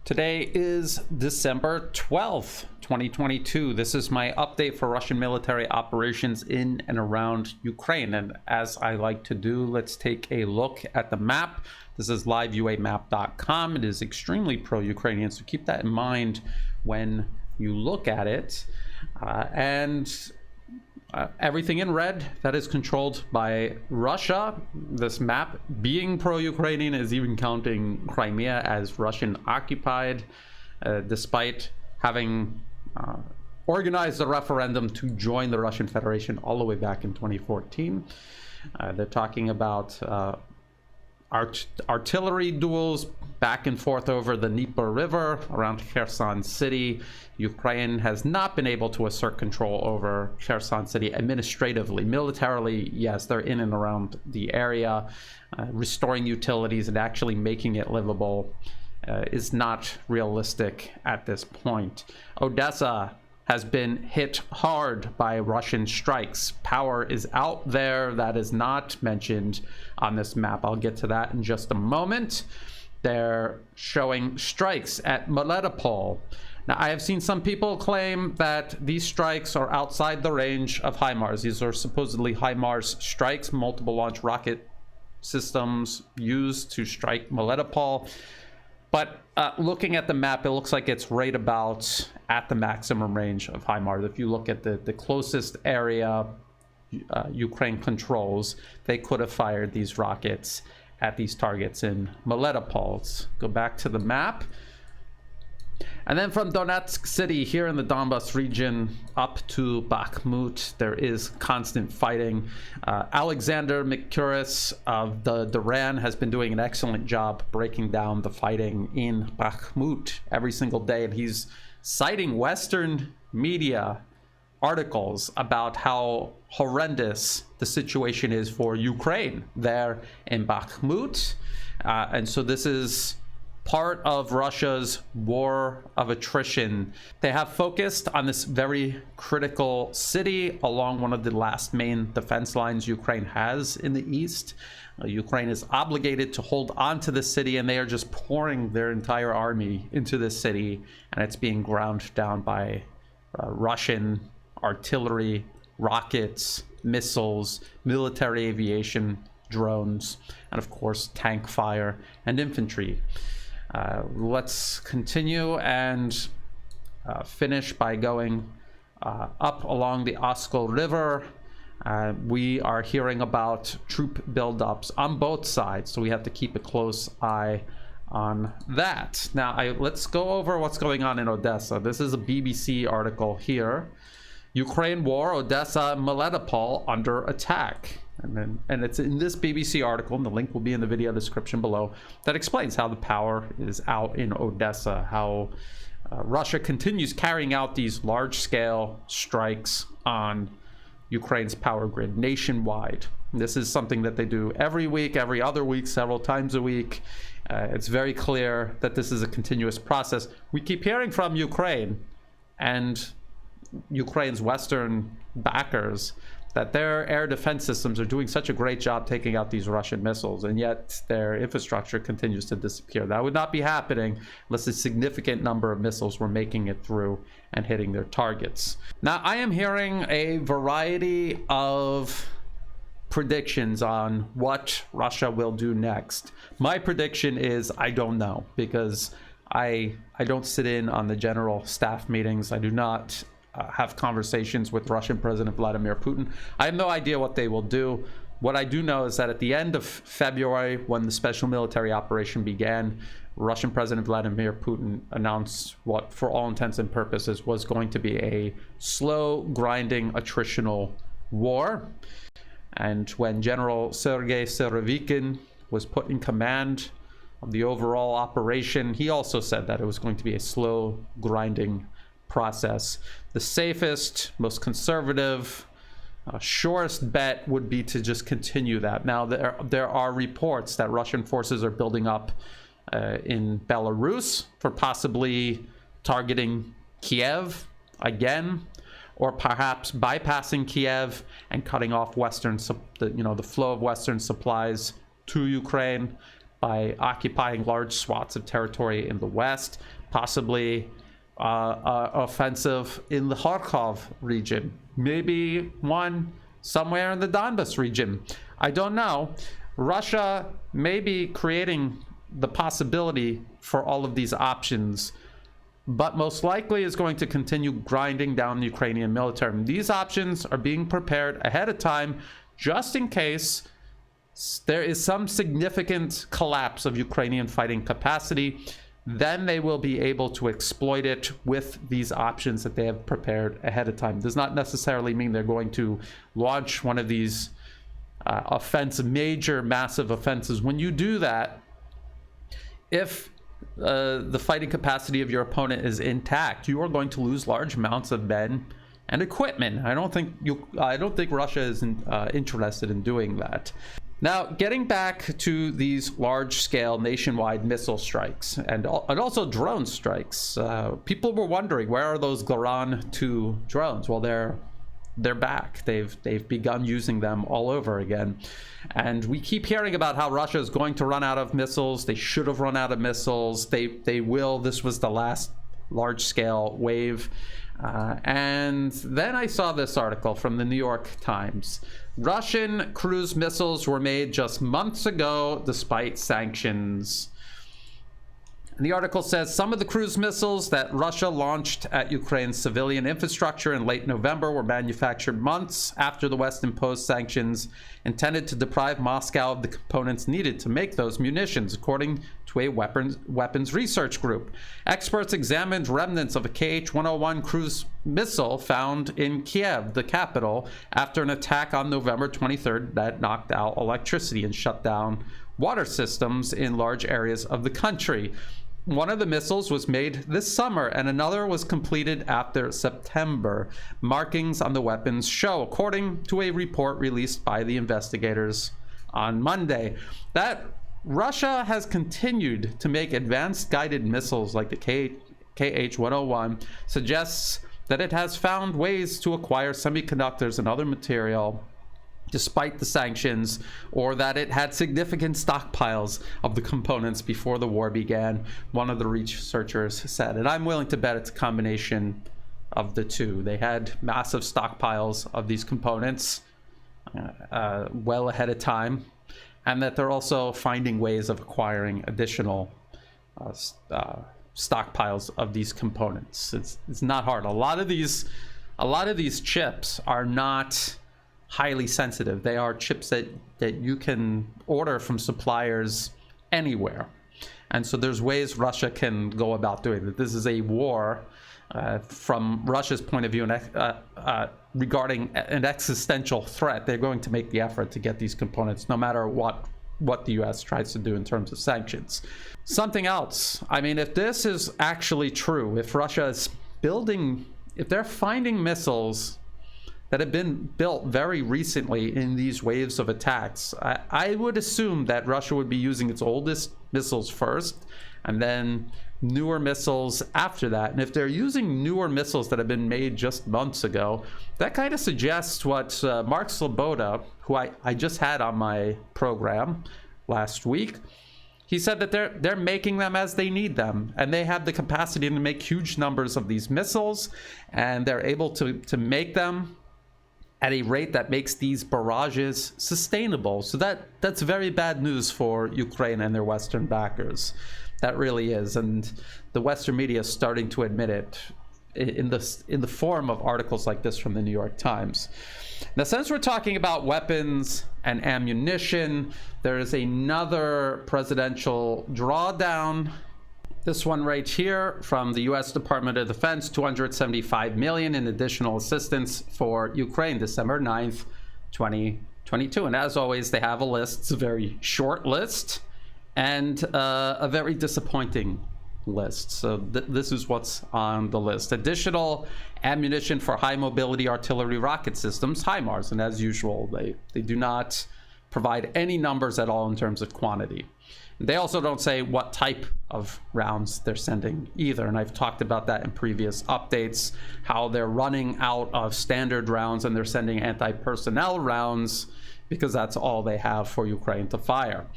Today is December 12th, 2022. This is my update for Russian military operations in and around Ukraine. And as I like to do, let's take a look at the map. This is liveuamap.com. It is extremely pro-Ukrainian, so keep that in mind when you look at it. Everything in red, that is controlled by Russia. This map being pro-Ukrainian is even counting Crimea as Russian occupied, despite having organized a referendum to join the Russian Federation all the way back in 2014. They're talking about artillery duels back and forth over the Dnieper River around Kherson City. Ukraine has not been able to assert control over Kherson City administratively. Militarily, yes, they're in and around the area. Restoring utilities and actually making it livable is not realistic at this point. Odessa has been hit hard by Russian strikes. Power is out there. That is not mentioned on this map. I'll get to that in just a moment. They're showing strikes at Melitopol. Now, I have seen some people claim that these strikes are outside the range of HIMARS. These are supposedly HIMARS strikes, multiple launch rocket systems used to strike Melitopol. But looking at the map, it looks like it's right about at the maximum range of HIMARS. If you look at the closest area Ukraine controls, they could have fired these rockets at these targets in Melitopol. Let's go back to the map. And then from Donetsk City here in the Donbas region up to Bakhmut, there is constant fighting. Alexander Mikouris of the RAN has been doing an excellent job breaking down the fighting in Bakhmut every single day. And he's citing Western media articles about how horrendous the situation is for Ukraine there in Bakhmut. And so this is part of Russia's war of attrition. They have focused on this very critical city along one of the last main defense lines Ukraine has in the east. Ukraine is obligated to hold on to the city, and they are just pouring their entire army into this city, and it's being ground down by Russian artillery, rockets, missiles, military aviation, drones, and of course tank fire and infantry. Let's continue and finish by going up along the Oskol River. We are hearing about troop buildups on both sides, so we have to keep a close eye on that. Now, let's go over what's going on in Odessa. This is a BBC article here. Ukraine war, Odessa, Melitopol under attack. And it's in this BBC article, and the link will be in the video description below, that explains how the power is out in Odessa, how Russia continues carrying out these large-scale strikes on Ukraine's power grid nationwide. This is something that they do every week, every other week, several times a week. It's very clear that this is a continuous process. We keep hearing from Ukraine and Ukraine's Western backers that their air defense systems are doing such a great job taking out these Russian missiles, and yet their infrastructure continues to disappear. That would not be happening unless a significant number of missiles were making it through and hitting their targets. Now, I am hearing a variety of predictions on what Russia will do next. My prediction is I don't know, because I don't sit in on the general staff meetings. I do not have conversations with Russian President Vladimir Putin. I have no idea what they will do. What I do know is that at the end of February, when the special military operation began, Russian President Vladimir Putin announced what, for all intents and purposes, was going to be a slow, grinding, attritional war. And when General Sergei Surovikin was put in command of the overall operation, he also said that it was going to be a slow, grinding process. The safest, most conservative, surest bet would be to just continue that. Now, there are reports that Russian forces are building up in Belarus for possibly targeting Kiev again, or perhaps bypassing Kiev and cutting off the flow of Western supplies to Ukraine by occupying large swaths of territory in the west. possibly offensive in the Kharkov region, maybe one somewhere in the Donbas region. I don't know. Russia may be creating the possibility for all of these options, but most likely is going to continue grinding down the Ukrainian military. These options are being prepared ahead of time just in case there is some significant collapse of Ukrainian fighting capacity. Then they will be able to exploit it with these options that they have prepared ahead of time. Does not necessarily mean they're going to launch one of these major, massive offenses. When you do that, if the fighting capacity of your opponent is intact, you are going to lose large amounts of men and equipment. I don't think Russia is interested in doing that. Now, getting back to these large-scale nationwide missile strikes and also drone strikes, people were wondering, where are those Goran 2 drones? Well, they're back. They've begun using them all over again. And we keep hearing about how Russia is going to run out of missiles. They should have run out of missiles. They will. This was the last large-scale wave. And then I saw this article from the New York Times. Russian cruise missiles were made just months ago despite sanctions. And the article says some of the cruise missiles that Russia launched at Ukraine's civilian infrastructure in late November were manufactured months after the West imposed sanctions intended to deprive Moscow of the components needed to make those munitions, according to a weapons research group. Experts examined remnants of a Kh-101 cruise missile found in Kiev, the capital, after an attack on November 23rd that knocked out electricity and shut down water systems in large areas of the country. One of the missiles was made this summer, and another was completed after September. Markings on the weapons show, according to a report released by the investigators on Monday, that Russia has continued to make advanced guided missiles like the Kh-101, suggests that it has found ways to acquire semiconductors and other material despite the sanctions, or that it had significant stockpiles of the components before the war began, one of the researchers said. And I'm willing to bet it's a combination of the two. They had massive stockpiles of these components well ahead of time, and that they're also finding ways of acquiring additional stockpiles of these components. It's not hard. A lot of these chips are not highly sensitive. They are chips that you can order from suppliers anywhere. And so there's ways Russia can go about doing it. This is a war from Russia's point of view regarding an existential threat. They're going to make the effort to get these components no matter what the US tries to do in terms of sanctions. Something else, I mean, if this is actually true, if Russia is if they're finding missiles that have been built very recently in these waves of attacks, I would assume that Russia would be using its oldest missiles first and then newer missiles after that. And if they're using newer missiles that have been made just months ago, that kind of suggests what Mark Sloboda, who I just had on my program last week, he said that they're making them as they need them, and they have the capacity to make huge numbers of these missiles, and they're able to make them at a rate that makes these barrages sustainable. So that's very bad news for Ukraine and their Western backers. That really is, and the Western media is starting to admit it in the form of articles like this from the New York Times. Now, since we're talking about weapons and ammunition, there is another presidential drawdown. This one right here from the U.S. Department of Defense, $275 million in additional assistance for Ukraine, December 9th, 2022. And as always, they have a list. It's a very short list and a very disappointing list. So this is what's on the list. Additional ammunition for high mobility artillery rocket systems, HIMARS. And as usual, they do not provide any numbers at all in terms of quantity. They also don't say what type of rounds they're sending either. And I've talked about that in previous updates, how they're running out of standard rounds and they're sending anti-personnel rounds because that's all they have for Ukraine to fire.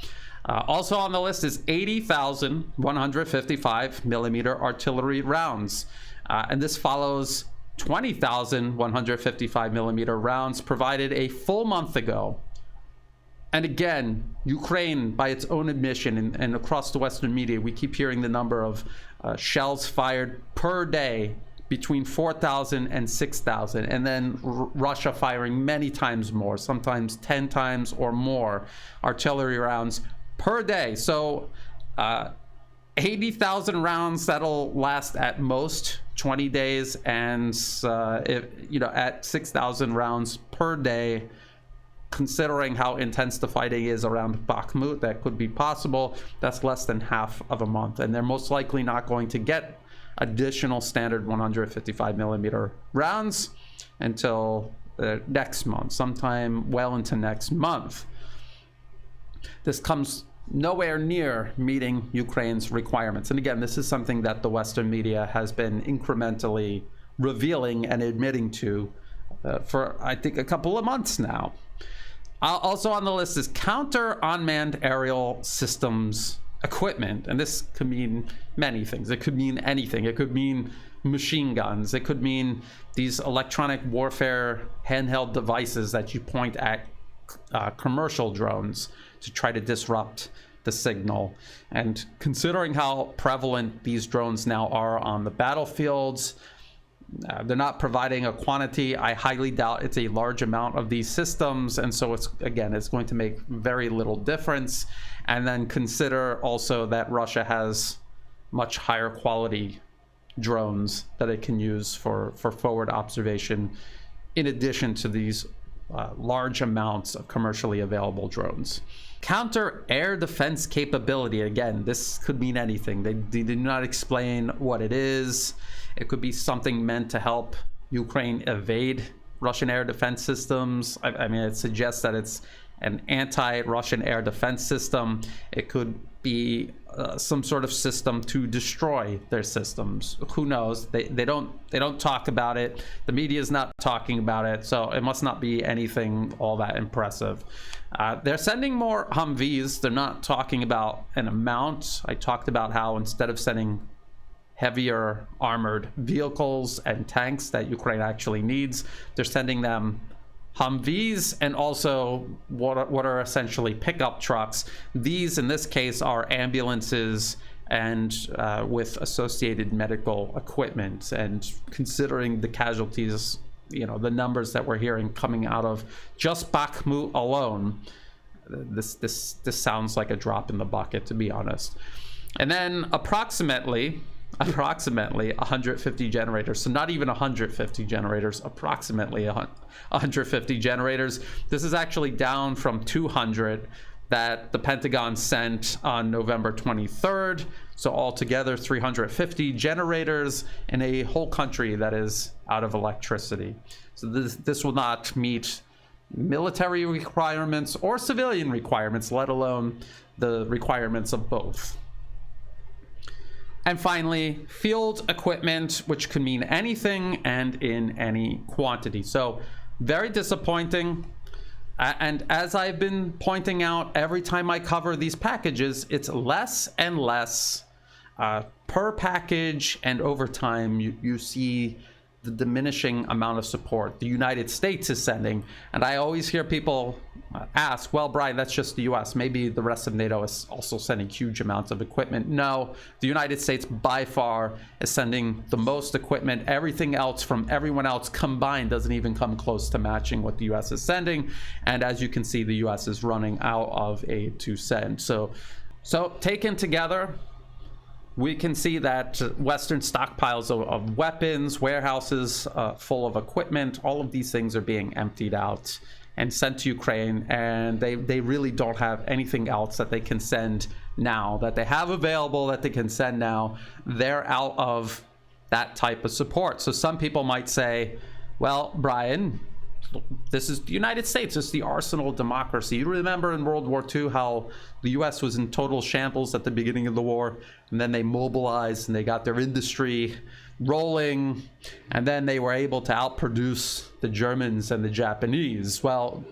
Also on the list is 80,000 155 millimeter artillery rounds. And this follows 20,000 155 millimeter rounds provided a full month ago. And again, Ukraine, by its own admission, and across the Western media, we keep hearing the number of shells fired per day between 4,000 and 6,000, and then Russia firing many times more, sometimes 10 times or more artillery rounds per day. So 80,000 rounds, that'll last at most 20 days, and at 6,000 rounds per day, considering how intense the fighting is around Bakhmut, that could be possible. That's less than half of a month, and they're most likely not going to get additional standard 155 millimeter rounds until next month, sometime well into next month. This comes nowhere near meeting Ukraine's requirements. And again, this is something that the Western media has been incrementally revealing and admitting to for, I think, a couple of months now. Also on the list is counter unmanned aerial systems equipment. And this could mean many things. It could mean anything. It could mean machine guns. It could mean these electronic warfare handheld devices that you point at commercial drones to try to disrupt the signal. And considering how prevalent these drones now are on the battlefields, they're not providing a quantity. I highly doubt it's a large amount of these systems, and so it's going to make very little difference. And then consider also that Russia has much higher quality drones that it can use for forward observation, in addition to these large amounts of commercially available drones. Counter air defense capability. Again, this could mean anything. They did not explain what it is. It could be something meant to help Ukraine evade Russian air defense systems. I mean, it suggests that it's an anti-Russian air defense system. It could be some sort of system to destroy their systems. Who knows? They don't talk about it. The media is not talking about it, so it must not be anything all that impressive. They're sending more Humvees. They're not talking about an amount. I talked about how instead of sending heavier armored vehicles and tanks that Ukraine actually needs, they're sending them Humvees and also what are essentially pickup trucks. These, in this case, are ambulances and with associated medical equipment. And considering the casualties, the numbers that we're hearing coming out of just Bakhmut alone, this sounds like a drop in the bucket, to be honest. And then approximately 150 generators. So not even 150 generators, approximately 150 generators. This is actually down from 200 that the Pentagon sent on November 23rd. So altogether 350 generators in a whole country that is out of electricity. So this will not meet military requirements or civilian requirements, let alone the requirements of both. And finally, field equipment, which could mean anything and in any quantity. So very disappointing. And as I've been pointing out every time I cover these packages, it's less and less per package, and over time you see the diminishing amount of support the United States is sending. And I always hear people ask, well, Brian, that's just the US. Maybe the rest of NATO is also sending huge amounts of equipment. No, the United States by far is sending the most equipment. Everything else from everyone else combined doesn't even come close to matching what the US is sending. And as you can see, the US is running out of aid to send. So taken together, we can see that Western stockpiles of weapons, warehouses full of equipment, all of these things are being emptied out and sent to Ukraine, and they really don't have anything else that they can send now, that they have available that they can send now. They're out of that type of support. So some people might say, well, Brian, this is the United States. It's the arsenal of democracy. You remember in World War II how the US was in total shambles at the beginning of the war, and then they mobilized and they got their industry rolling, and then they were able to outproduce the Germans and the Japanese. Well,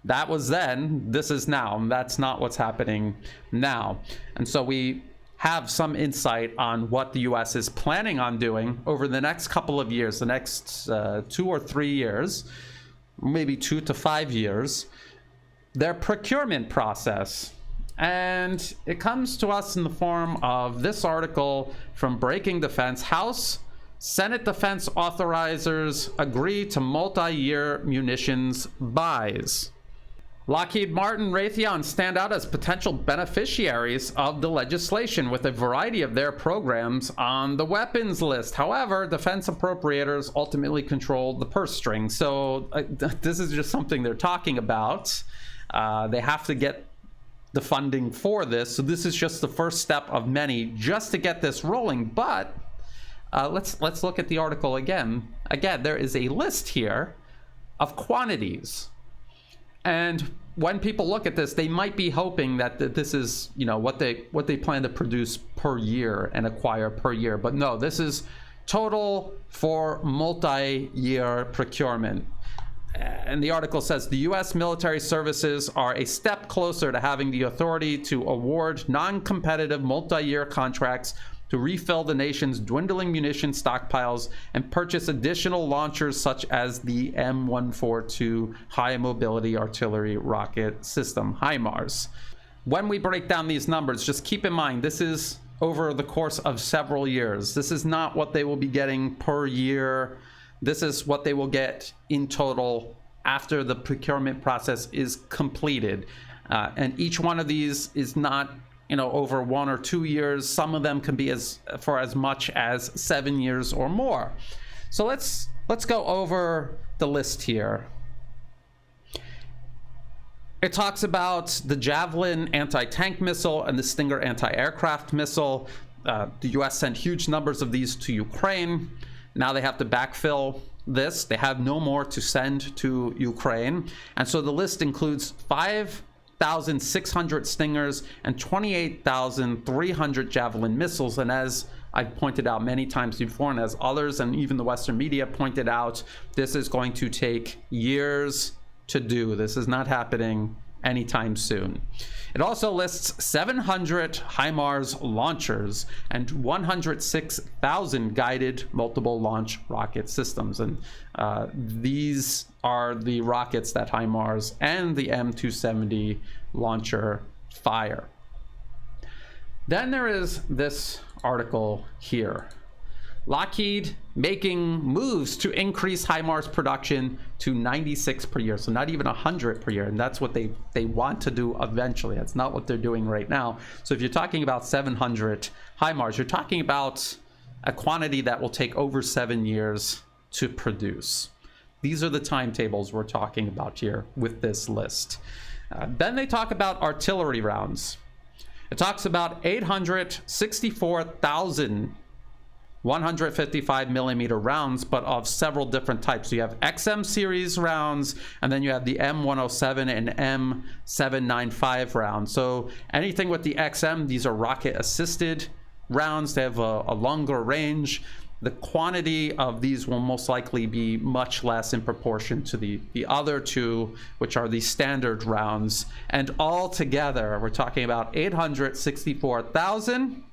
That was then, this is now. That's not what's happening now. And so we have some insight on what the US is planning on doing over the next couple of years, the next 2 or 3 years, maybe 2 to 5 years, their procurement process. And it comes to us in the form of this article from Breaking Defense. House Senate Defense Authorizers agree to multi-year munitions buys. Lockheed Martin, Raytheon stand out as potential beneficiaries of the legislation with a variety of their programs on the weapons list. However, defense appropriators ultimately control the purse string. So this is just something they're talking about. They have to get the funding for this. So this is just the first step of many just to get this rolling. But let's look at the article again. Again, there is a list here of quantities. And when people look at this, they might be hoping that this is, you know, what they plan to produce per year and acquire per year. But no, this is total for multi-year procurement. And the article says the U.S. military services are a step closer to having the authority to award non-competitive multi-year contracts to refill the nation's dwindling munition stockpiles and purchase additional launchers such as the M142 High Mobility Artillery Rocket System, HIMARS. When we break down these numbers, just keep in mind this is over the course of several years. This is not what they will be getting per year. This is what they will get in total after the procurement process is completed. And each one of these is not, you know, over 1 or 2 years. Some of them can be for as much as 7 years or more. So let's go over the list here. It talks about the Javelin anti-tank missile and the Stinger anti-aircraft missile. The US sent huge numbers of these to Ukraine. Now they have to backfill this. They have no more to send to Ukraine. And so the list includes 5,600 Stingers and 28,300 Javelin missiles. And as I've pointed out many times before, and as others and even the Western media pointed out, this is going to take years to do. This is not happening anytime soon. It also lists 700 HIMARS launchers and 106,000 guided multiple launch rocket systems. And these are the rockets that HIMARS and the M270 launcher fire. Then there is this article here. Lockheed making moves to increase HIMARS production to 96 per year. So not even 100 per year. And that's what they want to do eventually. That's not what they're doing right now. So if you're talking about 700 HIMARS, you're talking about a quantity that will take over 7 years to produce. These are the timetables we're talking about here with this list. Then they talk about artillery rounds. It talks about 864,000 155 millimeter rounds, but of several different types. So you have XM series rounds, and then you have the M107 and M795 rounds. So anything with the XM, these are rocket assisted rounds. They have a longer range. The quantity of these will most likely be much less in proportion to the other two, which are the standard rounds. And all together, we're talking about 864,000.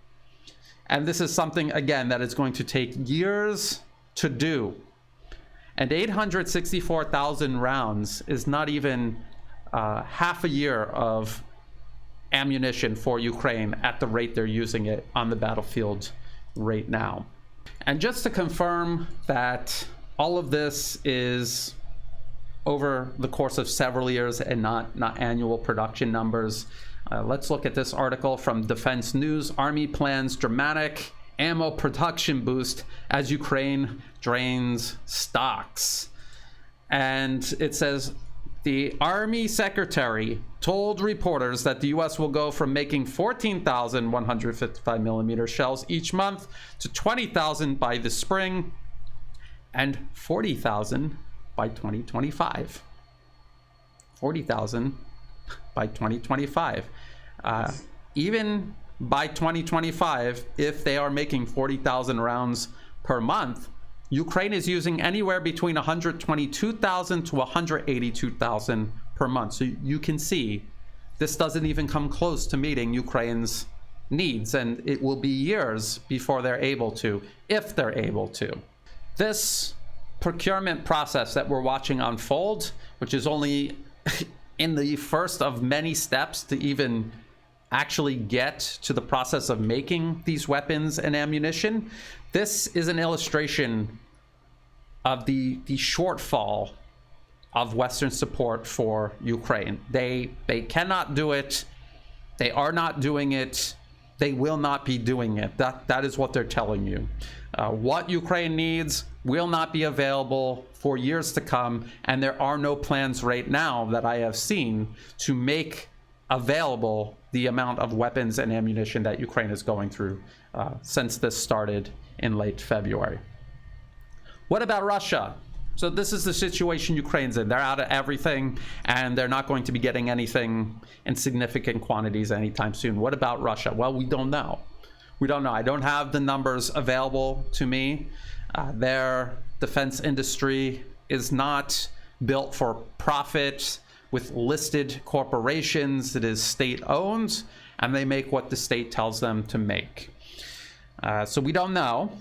And this is something, again, that is going to take years to do. And 864,000 rounds is not even half a year of ammunition for Ukraine at the rate they're using it on the battlefield right now. And just to confirm that all of this is over the course of several years and not annual production numbers, let's look at this article from Defense News. Army plans dramatic ammo production boost as Ukraine drains stocks. And it says the Army Secretary told reporters that the U.S. will go from making 14,155 millimeter shells each month to 20,000 by the spring and 40,000 by 2025. 40,000 by 2025. Even by 2025, if they are making 40,000 rounds per month, Ukraine is using anywhere between 122,000 to 182,000 per month. So you can see this doesn't even come close to meeting Ukraine's needs, and it will be years before they're able to, if they're able to. This procurement process that we're watching unfold, which is only in the first of many steps to even actually get to the process of making these weapons and ammunition, this is an illustration of the shortfall of Western support for Ukraine. They cannot do it. They are not doing it. They will not be doing it. That is what they're telling you. What Ukraine needs will not be available for years to come, and there are no plans right now that I have seen to make available the amount of weapons and ammunition that Ukraine is going through since this started in late February. What about Russia? So this is the situation Ukraine's in. They're out of everything, and they're not going to be getting anything in significant quantities anytime soon. What about Russia? Well, we don't know. We don't know. I don't have the numbers available to me. Their defense industry is not built for profit with listed corporations. It is state-owned, and they make what the state tells them to make. So we don't know.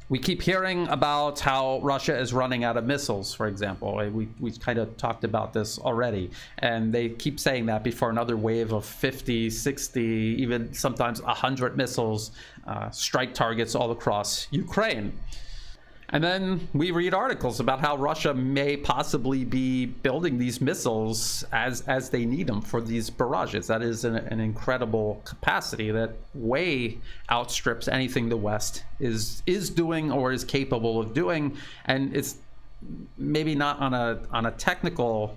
We keep hearing about how Russia is running out of missiles, for example. We kind of talked about this already. And they keep saying that before another wave of 50, 60, even sometimes 100 missiles strike targets all across Ukraine. And then we read articles about how Russia may possibly be building these missiles as they need them for these barrages. That is an incredible capacity that way outstrips anything the West is doing or is capable of doing. And it's maybe not on a technical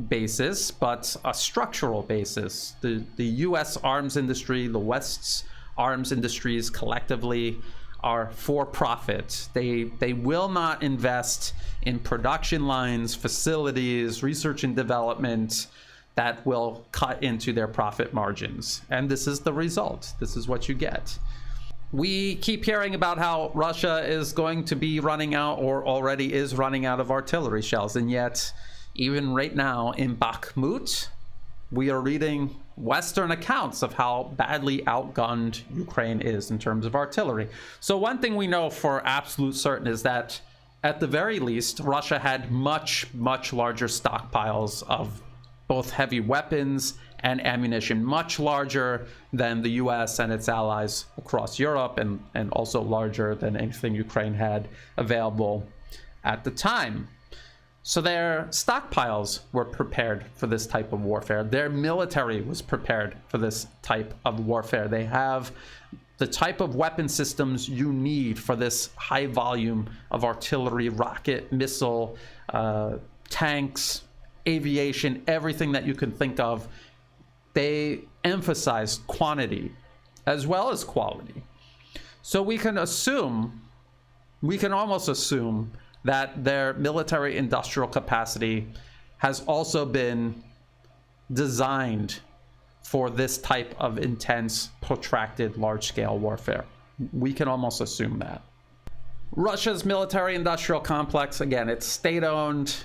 basis, but a structural basis. The U.S. arms industry, the West's arms industries collectively are for profit. They will not invest in production lines, facilities, research and development that will cut into their profit margins. And this is the result. This is what you get. We keep hearing about how Russia is going to be running out or already is running out of artillery shells. And yet, even right now in Bakhmut, we are reading Western accounts of how badly outgunned Ukraine is in terms of artillery. So one thing we know for absolute certain is that at the very least, Russia had much, much larger stockpiles of both heavy weapons and ammunition, much larger than the US and its allies across Europe, and also larger than anything Ukraine had available at the time. So their stockpiles were prepared for this type of warfare. Their military was prepared for this type of warfare. They have the type of weapon systems you need for this high volume of artillery, rocket, missile, tanks, aviation, everything that you can think of. They emphasize quantity as well as quality. So we can almost assume that their military industrial capacity has also been designed for this type of intense, protracted, large-scale warfare. We can almost assume that. Russia's military industrial complex, again, it's state-owned.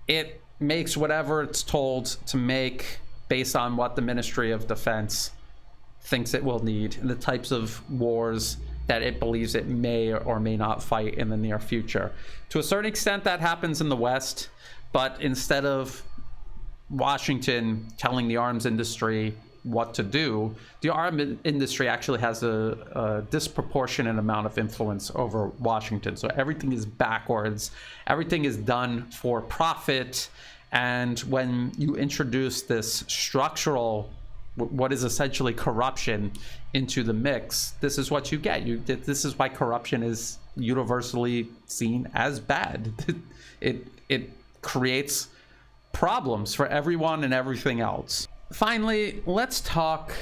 It makes whatever it's told to make based on what the Ministry of Defense thinks it will need and the types of wars that it believes it may or may not fight in the near future. To a certain extent, that happens in the West, but instead of Washington telling the arms industry what to do, the arms industry actually has a disproportionate amount of influence over Washington. So everything is backwards, everything is done for profit, and when you introduce this structural, what is essentially corruption, into the mix, this is what you get. This is why corruption is universally seen as bad. It creates problems for everyone and everything else. Finally, let's talk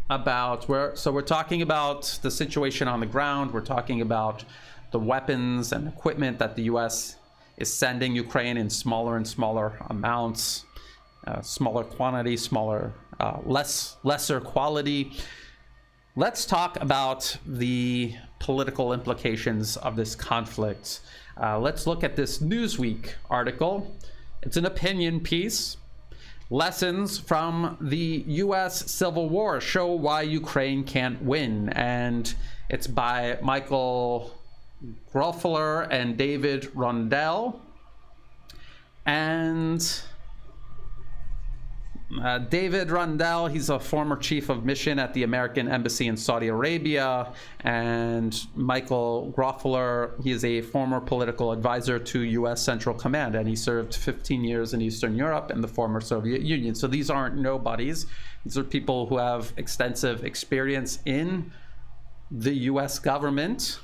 about we're talking about the situation on the ground. We're talking about the weapons and equipment that the U.S. is sending Ukraine in smaller and smaller amounts, smaller quantity, lesser quality. Let's talk about the political implications of this conflict. Let's look at this Newsweek article It's an opinion piece. Lessons from the U.S. Civil War show why Ukraine can't win. And it's by Michael Groffler and David Rundell. And David Rundell, he's a former chief of mission at the American Embassy in Saudi Arabia. And Michael Groffler, he is a former political advisor to U.S. Central Command, and he served 15 years in Eastern Europe and the former Soviet Union. So these aren't nobodies. These are people who have extensive experience in the U.S. government.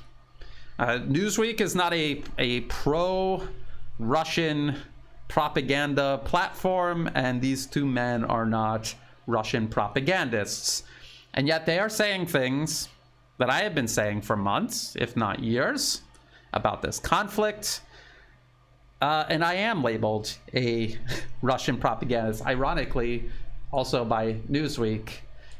Newsweek is not a pro-Russian propaganda platform, and these two men are not Russian propagandists. And yet they are saying things that I have been saying for months, if not years, about this conflict. And I am labeled a Russian propagandist. Ironically, also by Newsweek,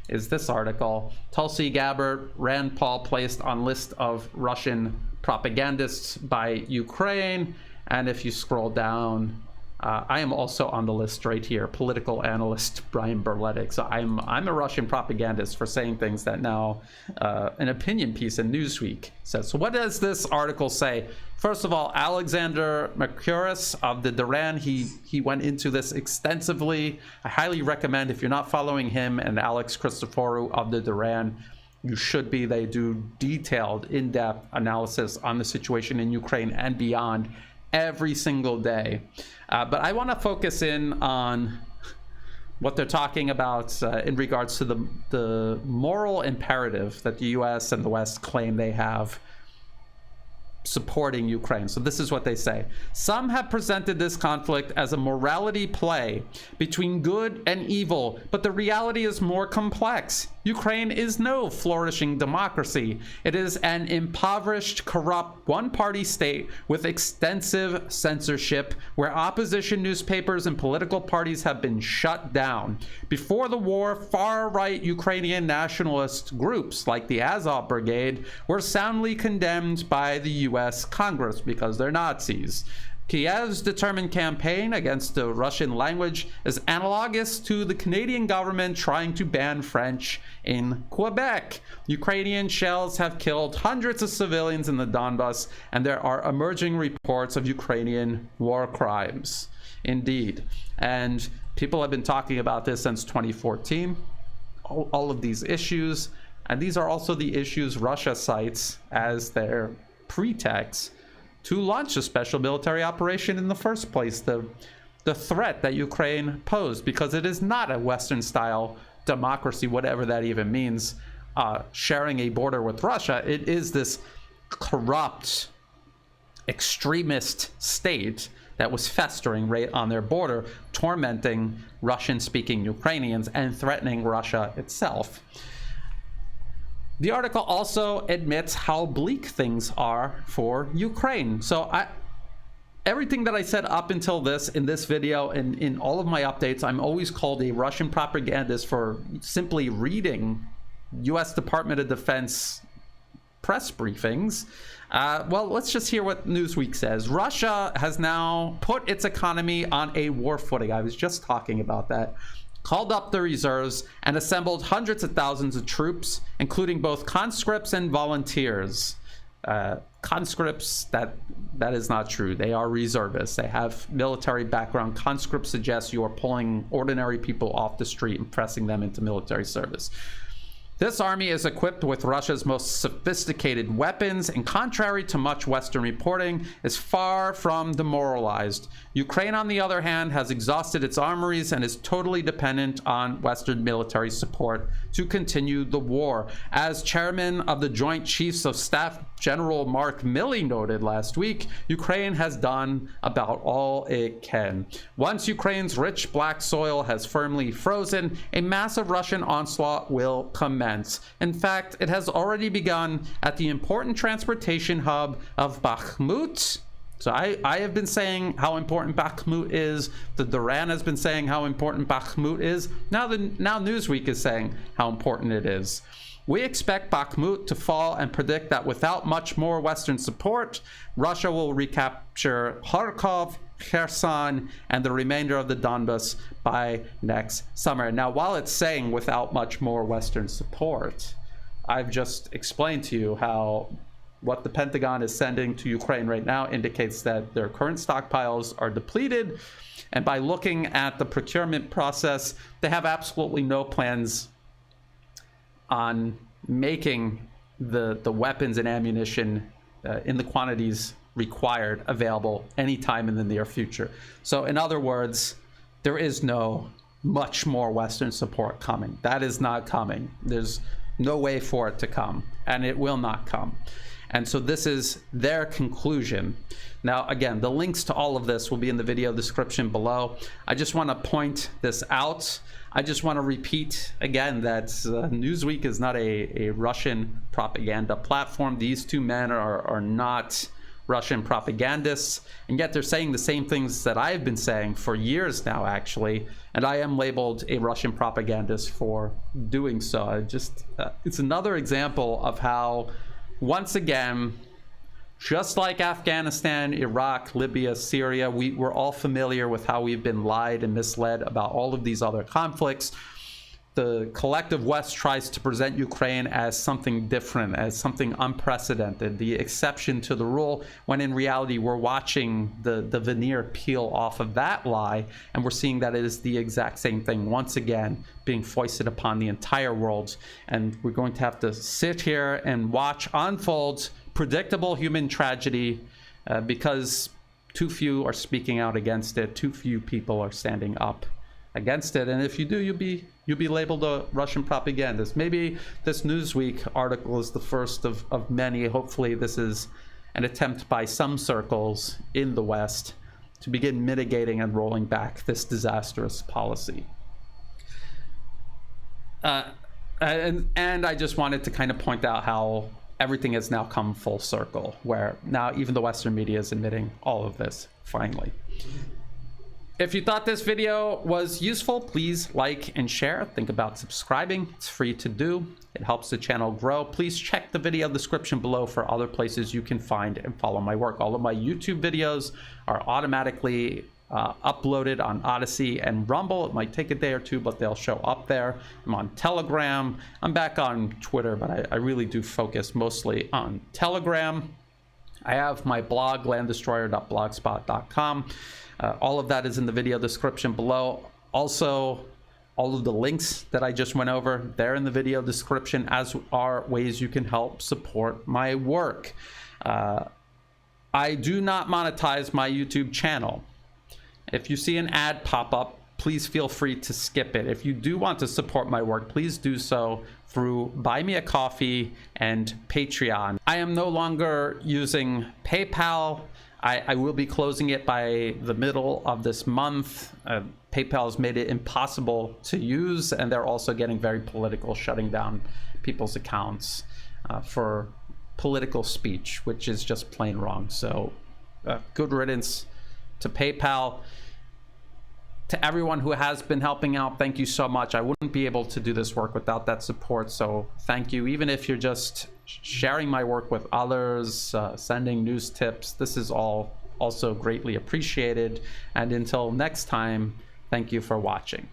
is this article. Tulsi Gabbard, Rand Paul placed on list of Russian propagandists by Ukraine. And if you scroll down, I am also on the list right here, political analyst Brian Berletic. So I'm a Russian propagandist for saying things that now an opinion piece in Newsweek says. So what does this article say? First of all, Alexander Mercouris of the Duran, he went into this extensively. I highly recommend, if you're not following him and Alex Christoforou of the Duran, you should be. They do detailed, in-depth analysis on the situation in Ukraine and beyond every single day. But I want to focus in on what they're talking about in regards to the moral imperative that the U.S. and the West claim they have supporting Ukraine. So this is what they say. Some have presented this conflict as a morality play between good and evil, but the reality is more complex. Ukraine is no flourishing democracy. It is an impoverished, corrupt, one-party state with extensive censorship, where opposition newspapers and political parties have been shut down. Before the war, far-right Ukrainian nationalist groups like the Azov Brigade were soundly condemned by the U.S. Congress because they're Nazis. Kiev's determined campaign against the Russian language is analogous to the Canadian government trying to ban French in Quebec. Ukrainian shells have killed hundreds of civilians in the Donbas, and there are emerging reports of Ukrainian war crimes. Indeed. And people have been talking about this since 2014, all of these issues. And these are also the issues Russia cites as their pretext to launch a special military operation in the first place, the threat that Ukraine posed, because it is not a Western-style democracy, whatever that even means, sharing a border with Russia. It is this corrupt, extremist state that was festering right on their border, tormenting Russian-speaking Ukrainians and threatening Russia itself. The article also admits how bleak things are for Ukraine. So everything that I said up until this, in this video, and in all of my updates, I'm always called a Russian propagandist for simply reading U.S. Department of Defense press briefings. Well, let's just hear what Newsweek says. Russia has now put its economy on a war footing. I was just talking about that. Called up the reserves and assembled hundreds of thousands of troops, including both conscripts and volunteers. Conscripts, that is not true. They are reservists. They have military background. Conscripts suggests you are pulling ordinary people off the street and pressing them into military service. This army is equipped with Russia's most sophisticated weapons, and contrary to much Western reporting, is far from demoralized. Ukraine, on the other hand, has exhausted its armories and is totally dependent on Western military support to continue the war. As chairman of the Joint Chiefs of Staff General Mark Milley noted last week, Ukraine has done about all it can. Once Ukraine's rich black soil has firmly frozen, a massive Russian onslaught will commence. In fact, it has already begun at the important transportation hub of Bakhmut. So I have been saying how important Bakhmut is. The Duran has been saying how important Bakhmut is. Now Newsweek is saying how important it is. We expect Bakhmut to fall and predict that without much more Western support, Russia will recapture Kharkov Kherson and the remainder of the Donbas by next summer. Now, while it's saying without much more Western support, I've just explained to you how what the Pentagon is sending to Ukraine right now indicates that their current stockpiles are depleted. And by looking at the procurement process, they have absolutely no plans on making the weapons and ammunition in the quantities required available anytime in the near future. So in other words, there is no much more Western support coming. That is not coming. There's no way for it to come, and it will not come. And so this is their conclusion. Now, again, the links to all of this will be in the video description below. I just want to point this out. I just want to repeat again that Newsweek is not a Russian propaganda platform. These two men are not Russian propagandists, and yet they're saying the same things that I've been saying for years now, actually, and I am labeled a Russian propagandist for doing so. It's another example of how, once again, just like Afghanistan, Iraq, Libya, Syria, we're all familiar with how we've been lied and misled about all of these other conflicts. The collective West tries to present Ukraine as something different, as something unprecedented, the exception to the rule, when in reality we're watching the veneer peel off of that lie, and we're seeing that it is the exact same thing once again being foisted upon the entire world. And we're going to have to sit here and watch unfold predictable human tragedy because too few are speaking out against it, too few people are standing up against it. And if you do, you'll be labeled a Russian propagandist. Maybe this Newsweek article is the first of many. Hopefully this is an attempt by some circles in the West to begin mitigating and rolling back this disastrous policy. And I just wanted to kind of point out how everything has now come full circle, where now even the Western media is admitting all of this, finally. If you thought this video was useful, please like and share. Think about subscribing. It's free to do. It helps the channel grow. Please check the video description below for other places you can find and follow my work. All of my YouTube videos are automatically uploaded on Odyssey and Rumble. It might take a day or two, but they'll show up there. I'm on Telegram. I'm back on Twitter, but I really do focus mostly on Telegram. I have my blog, landdestroyer.blogspot.com. All of that is in the video description below. Also, all of the links that I just went over, they're in the video description, as are ways you can help support my work. I do not monetize my YouTube channel. If you see an ad pop up, please feel free to skip it. If you do want to support my work, please do so through Buy Me a Coffee and Patreon. I am no longer using PayPal. I will be closing it by the middle of this month. PayPal has made it impossible to use, and they're also getting very political, shutting down people's accounts for political speech, which is just plain wrong. So good riddance to PayPal. To everyone who has been helping out, thank you so much. I wouldn't be able to do this work without that support, so thank you. Even if you're just sharing my work with others, sending news tips, this is all also greatly appreciated. And until next time, thank you for watching.